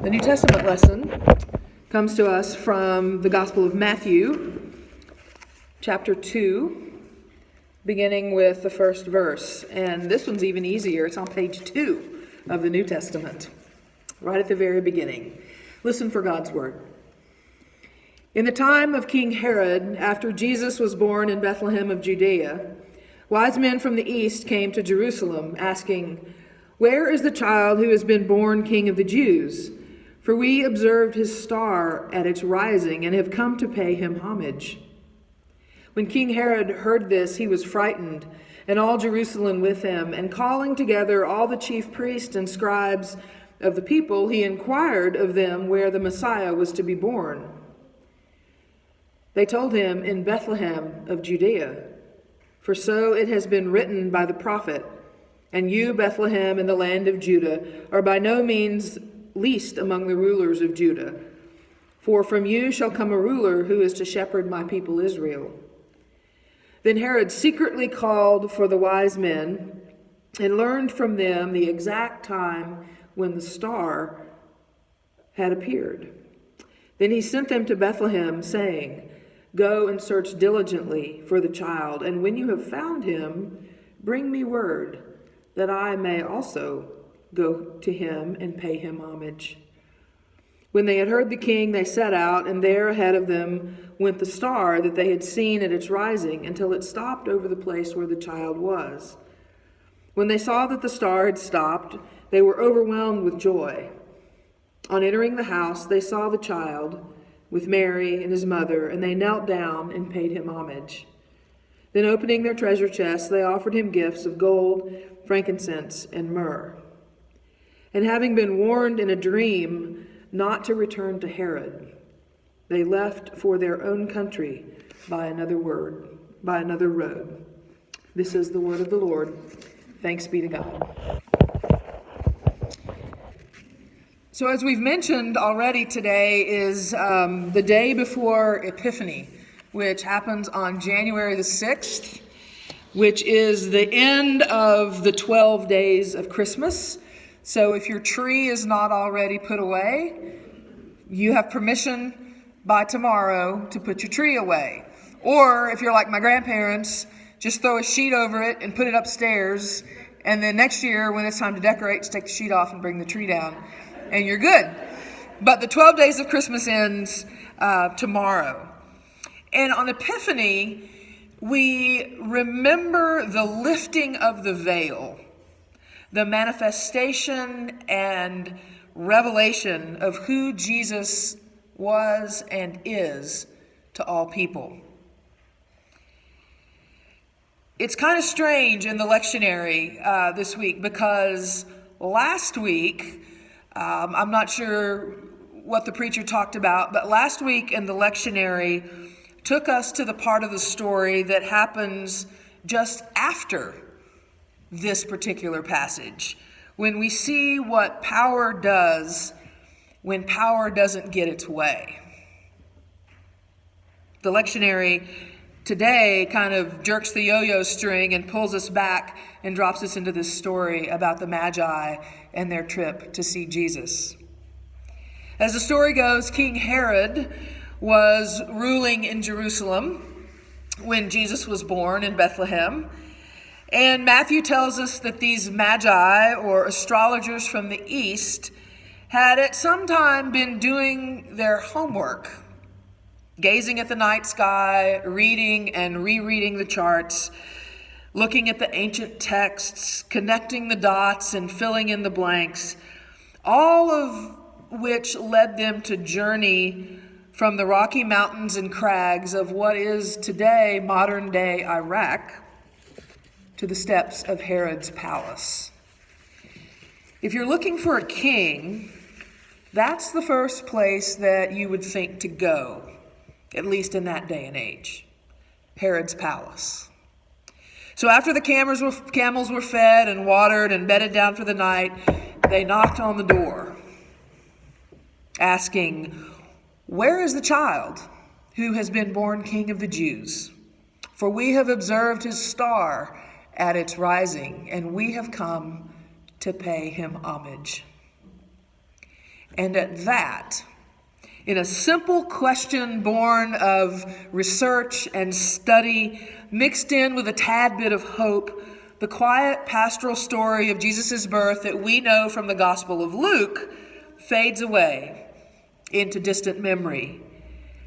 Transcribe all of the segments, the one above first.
The New Testament lesson comes to us from the Gospel of Matthew, chapter 2, beginning with the first verse. And this one's even easier. It's on page 2 of the New Testament, right at the very beginning. Listen for God's word. In the time of King Herod, after Jesus was born in Bethlehem of Judea, wise men from the east came to Jerusalem, asking, "Where is the child who has been born King of the Jews? For we observed his star at its rising and have come to pay him homage." When King Herod heard this, he was frightened, and all Jerusalem with him. And calling together all the chief priests and scribes of the people, he inquired of them where the Messiah was to be born. They told him, "In Bethlehem of Judea, for so it has been written by the prophet, 'And you, Bethlehem, in the land of Judah, are by no means least among the rulers of Judah. For from you shall come a ruler who is to shepherd my people Israel.' Then Herod secretly called for the wise men and learned from them the exact time when the star had appeared. Then he sent them to Bethlehem, saying, 'Go and search diligently for the child, and when you have found him, bring me word, that I may also go to him and pay him homage.' When they had heard the king, they set out, and there ahead of them went the star that they had seen at its rising, until it stopped over the place where the child was. When they saw that the star had stopped, they were overwhelmed with joy. On entering the house, they saw the child with Mary and his mother, and they knelt down and paid him homage. Then opening their treasure chests, they offered him gifts of gold, frankincense, and myrrh. And having been warned in a dream not to return to Herod, they left for their own country by another road. This is the word of the Lord. Thanks be to God. So as we've mentioned already, today is the day before Epiphany, which happens on January the 6th, which is the end of the 12 days of Christmas. So if your tree is not already put away, you have permission by tomorrow to put your tree away. Or if you're like my grandparents, just throw a sheet over it and put it upstairs. And then next year, when it's time to decorate, just take the sheet off and bring the tree down. And you're good. But the 12 days of Christmas ends tomorrow. And on Epiphany, we remember the lifting of the veil, the manifestation and revelation of who Jesus was and is to all people. It's kind of strange in the lectionary this week, because last week, I'm not sure what the preacher talked about, but last week in the lectionary took us to the part of the story that happens just after this particular passage, when we see what power does when power doesn't get its way. The lectionary today kind of jerks the yo-yo string and pulls us back and drops us into this story about the Magi and their trip to see Jesus. As the story goes, King Herod was ruling in Jerusalem when Jesus was born in Bethlehem. And Matthew tells us that these magi, or astrologers from the east, had at some time been doing their homework, gazing at the night sky, reading and rereading the charts, looking at the ancient texts, connecting the dots and filling in the blanks, all of which led them to journey from the Rocky Mountains and crags of what is today modern-day Iraq to the steps of Herod's palace. If you're looking for a king, that's the first place that you would think to go, at least in that day and age, Herod's palace. So after the camels were fed and watered and bedded down for the night, they knocked on the door, asking, "Where is the child who has been born King of the Jews? For we have observed his star at its rising, and we have come to pay him homage." And at that, in a simple question born of research and study, mixed in with a tad bit of hope, the quiet pastoral story of Jesus' birth that we know from the Gospel of Luke fades away into distant memory.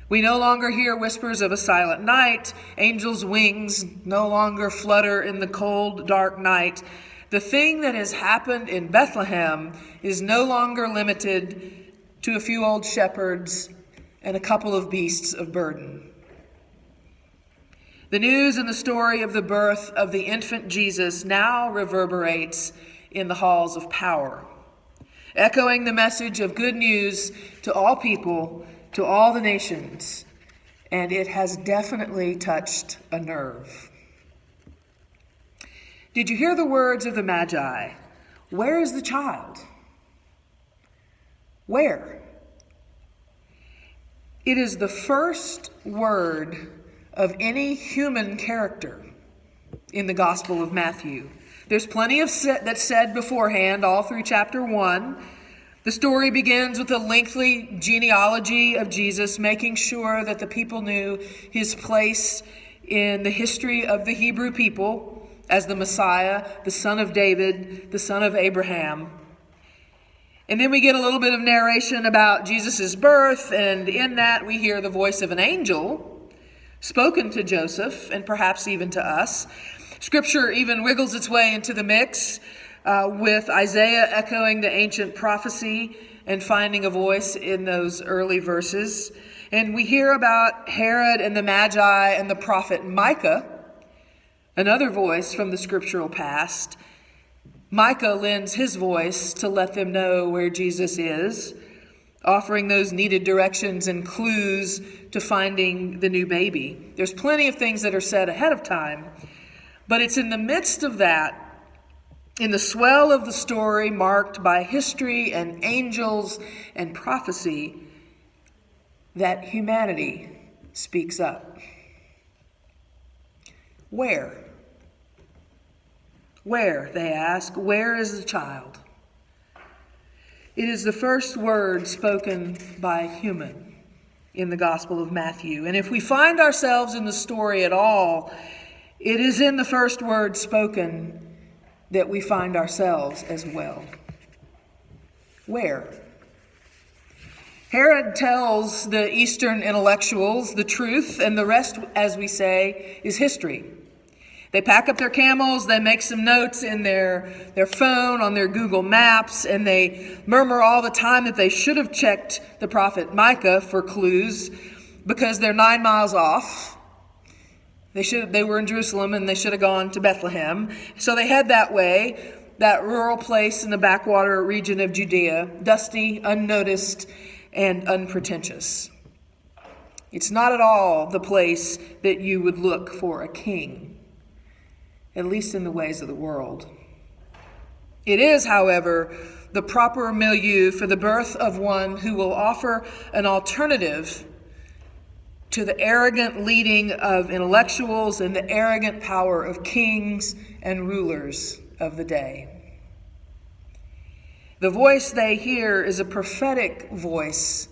We no longer hear whispers of a silent night. Angels' wings no longer flutter in the cold, dark night. The thing that has happened in Bethlehem is no longer limited to a few old shepherds and a couple of beasts of burden. The news and the story of the birth of the infant Jesus now reverberates in the halls of power, echoing the message of good news to all people, to all the nations, and it has definitely touched a nerve. Did you hear the words of the Magi? Where is the child? Where? It is the first word of any human character in the Gospel of Matthew. There's plenty of that's said beforehand all through chapter 1. The story begins with a lengthy genealogy of Jesus, making sure that the people knew his place in the history of the Hebrew people as the Messiah, the son of David, the son of Abraham. And then we get a little bit of narration about Jesus' birth, and in that we hear the voice of an angel spoken to Joseph and perhaps even to us. Scripture even wiggles its way into the mix with Isaiah echoing the ancient prophecy and finding a voice in those early verses. And we hear about Herod and the Magi and the prophet Micah, another voice from the scriptural past. Micah lends his voice to let them know where Jesus is, offering those needed directions and clues to finding the new baby. There's plenty of things that are said ahead of time, but it's in the midst of that, in the swell of the story marked by history and angels and prophecy, that humanity speaks up. Where? Where, they ask, where is the child? It is the first word spoken by a human in the Gospel of Matthew. And if we find ourselves in the story at all, it is in the first word spoken that we find ourselves as well. Where? Herod tells the Eastern intellectuals the truth, and the rest, as we say, is history. They pack up their camels, they make some notes in their phone, on their Google Maps, and they murmur all the time that they should have checked the prophet Micah for clues because they're 9 miles off. They were in Jerusalem and they should have gone to Bethlehem. So they head that way, that rural place in the backwater region of Judea, dusty, unnoticed, and unpretentious. It's not at all the place that you would look for a king, at least in the ways of the world. It is, however, the proper milieu for the birth of one who will offer an alternative to the arrogant leading of intellectuals and the arrogant power of kings and rulers of the day. The voice they hear is a prophetic voice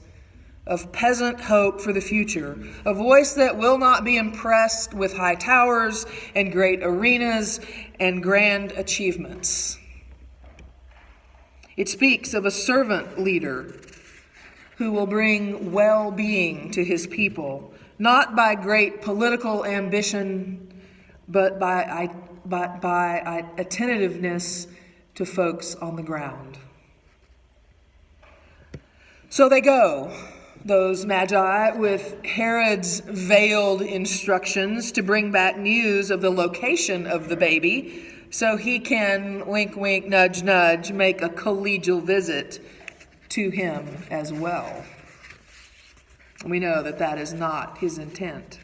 of peasant hope for the future, a voice that will not be impressed with high towers and great arenas and grand achievements. It speaks of a servant leader who will bring well-being to his people, not by great political ambition, but by attentiveness to folks on the ground. So they go, those Magi, with Herod's veiled instructions to bring back news of the location of the baby, so he can, wink, wink, nudge, nudge, make a collegial visit to him as well. We know that that is not his intent.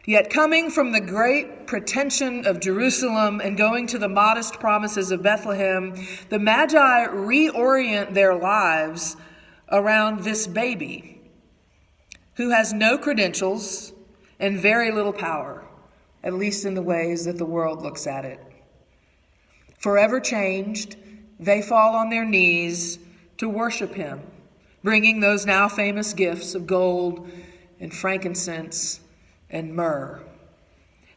Yet coming from the great pretension of Jerusalem and going to the modest promises of Bethlehem, the Magi reorient their lives around this baby who has no credentials and very little power, at least in the ways that the world looks at it. Forever changed, they fall on their knees to worship him, bringing those now famous gifts of gold and frankincense and myrrh.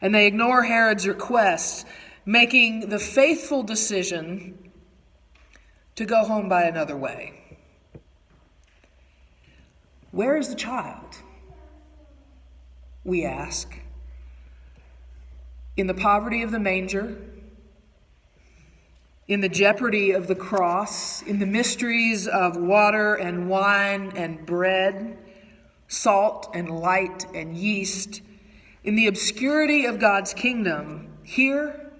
And they ignore Herod's request, making the faithful decision to go home by another way. Where is the child? We ask. In the poverty of the manger, in the jeopardy of the cross, in the mysteries of water and wine and bread, salt and light and yeast, in the obscurity of God's kingdom, here,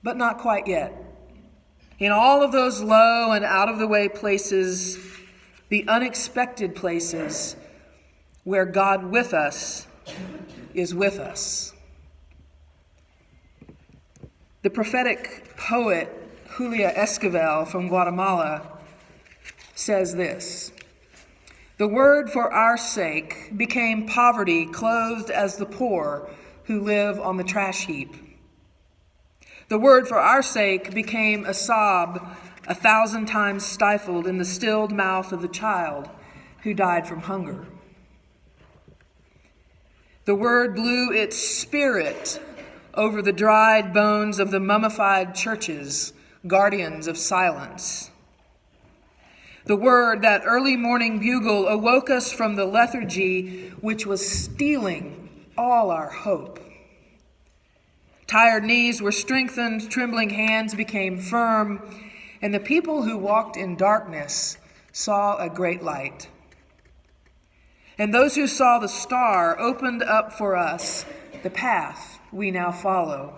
but not quite yet. In all of those low and out-of-the-way places, the unexpected places where God with us is with us. The prophetic poet Julia Esquivel from Guatemala says this: "The word for our sake became poverty clothed as the poor who live on the trash heap. The word for our sake became a sob 1,000 times stifled in the stilled mouth of the child who died from hunger. The word blew its spirit over the dried bones of the mummified churches, guardians of silence. The word, that early morning bugle, awoke us from the lethargy which was stealing all our hope. Tired knees were strengthened, trembling hands became firm, and the people who walked in darkness saw a great light. And those who saw the star opened up for us the path we now follow.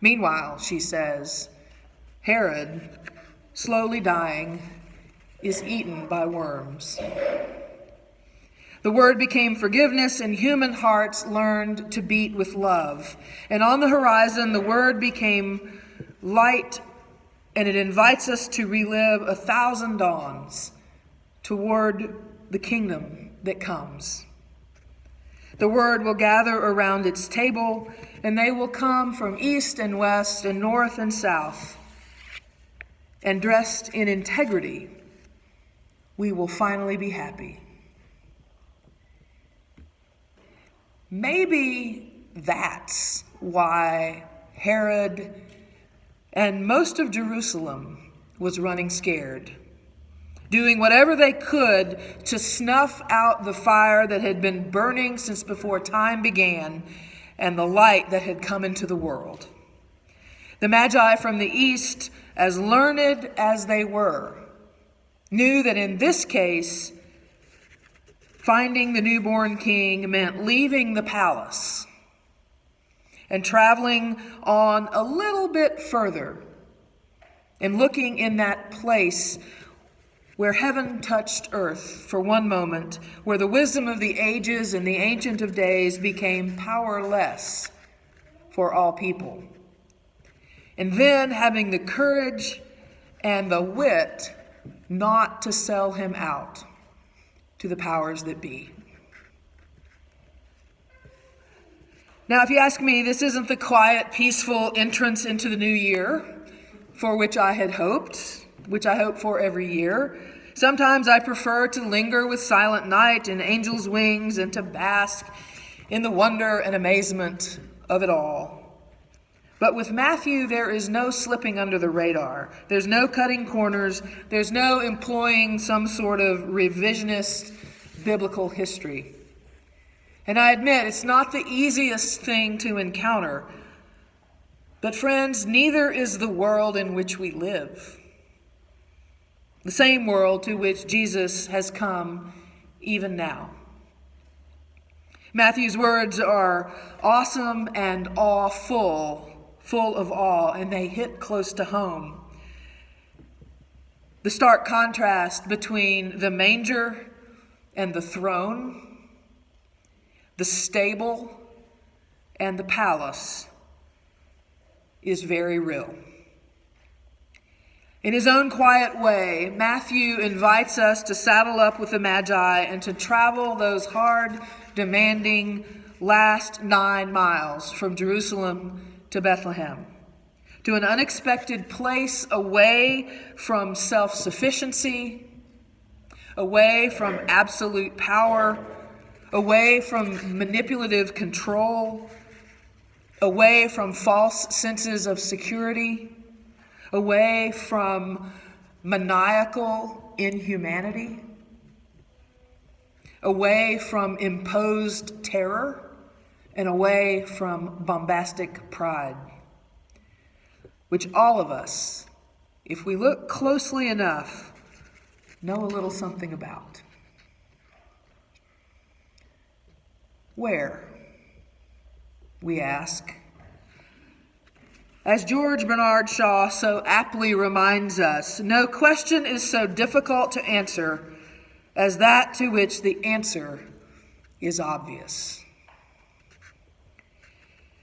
Meanwhile," she says, "Herod, slowly dying, is eaten by worms." The word became forgiveness, and human hearts learned to beat with love. And on the horizon, the word became light, and it invites us to relive 1,000 dawns toward the kingdom that comes. The word will gather around its table, and they will come from east and west and north and south. And dressed in integrity, we will finally be happy. Maybe that's why Herod and most of Jerusalem was running scared, doing whatever they could to snuff out the fire that had been burning since before time began and the light that had come into the world. The Magi from the east, as learned as they were, knew that in this case, finding the newborn king meant leaving the palace and traveling on a little bit further and looking in that place where heaven touched earth for one moment, where the wisdom of the ages and the Ancient of Days became powerless for all people. And then having the courage and the wit not to sell him out to the powers that be. Now, if you ask me, this isn't the quiet, peaceful entrance into the new year for which I had hoped, which I hope for every year. Sometimes I prefer to linger with silent night and angel's wings and to bask in the wonder and amazement of it all. But with Matthew, there is no slipping under the radar. There's no cutting corners. There's no employing some sort of revisionist biblical history. And I admit, it's not the easiest thing to encounter. But friends, neither is the world in which we live. The same world to which Jesus has come even now. Matthew's words are awesome and awful, full of awe, and they hit close to home. The stark contrast between the manger and the throne, the stable and the palace, is very real. In his own quiet way, Matthew invites us to saddle up with the Magi and to travel those hard, demanding last 9 miles from Jerusalem to Bethlehem, to an unexpected place away from self-sufficiency, away from absolute power, away from manipulative control, away from false senses of security, away from maniacal inhumanity, away from imposed terror, and away from bombastic pride, which all of us, if we look closely enough, know a little something about. Where, we ask? As George Bernard Shaw so aptly reminds us, no question is so difficult to answer as that to which the answer is obvious.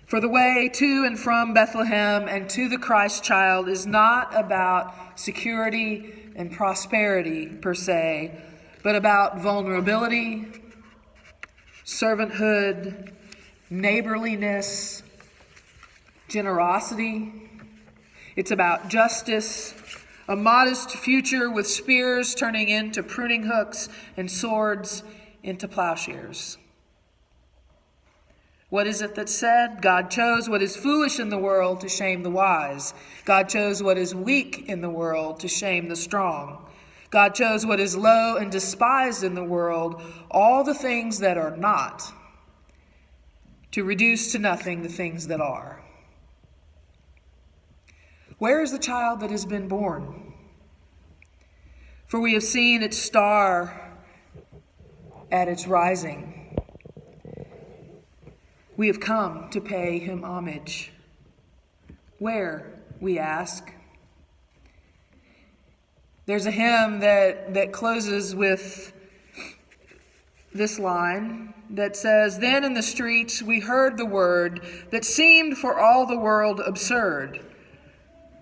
For the way to and from Bethlehem and to the Christ child is not about security and prosperity per se, but about vulnerability, servanthood, neighborliness, generosity. It's about justice, a modest future with spears turning into pruning hooks and swords into plowshares. What is it that said? God chose what is foolish in the world to shame the wise. God chose what is weak in the world to shame the strong. God chose what is low and despised in the world, all the things that are not, to reduce to nothing the things that are. Where is the child that has been born? For we have seen its star at its rising. We have come to pay him homage. Where, we ask? There's a hymn that closes with this line that says, "Then in the streets we heard the word that seemed for all the world absurd,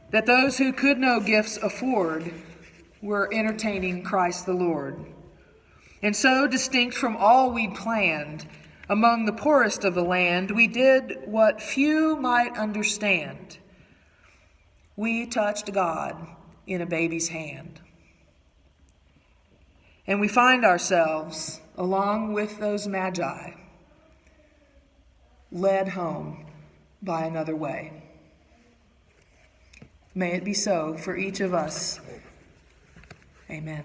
that those who could no gifts afford were entertaining Christ the Lord. And so distinct from all we'd planned, among the poorest of the land, we did what few might understand. We touched God in a baby's hand. And we find ourselves, along with those magi, led home by another way. May it be so for each of us. Amen."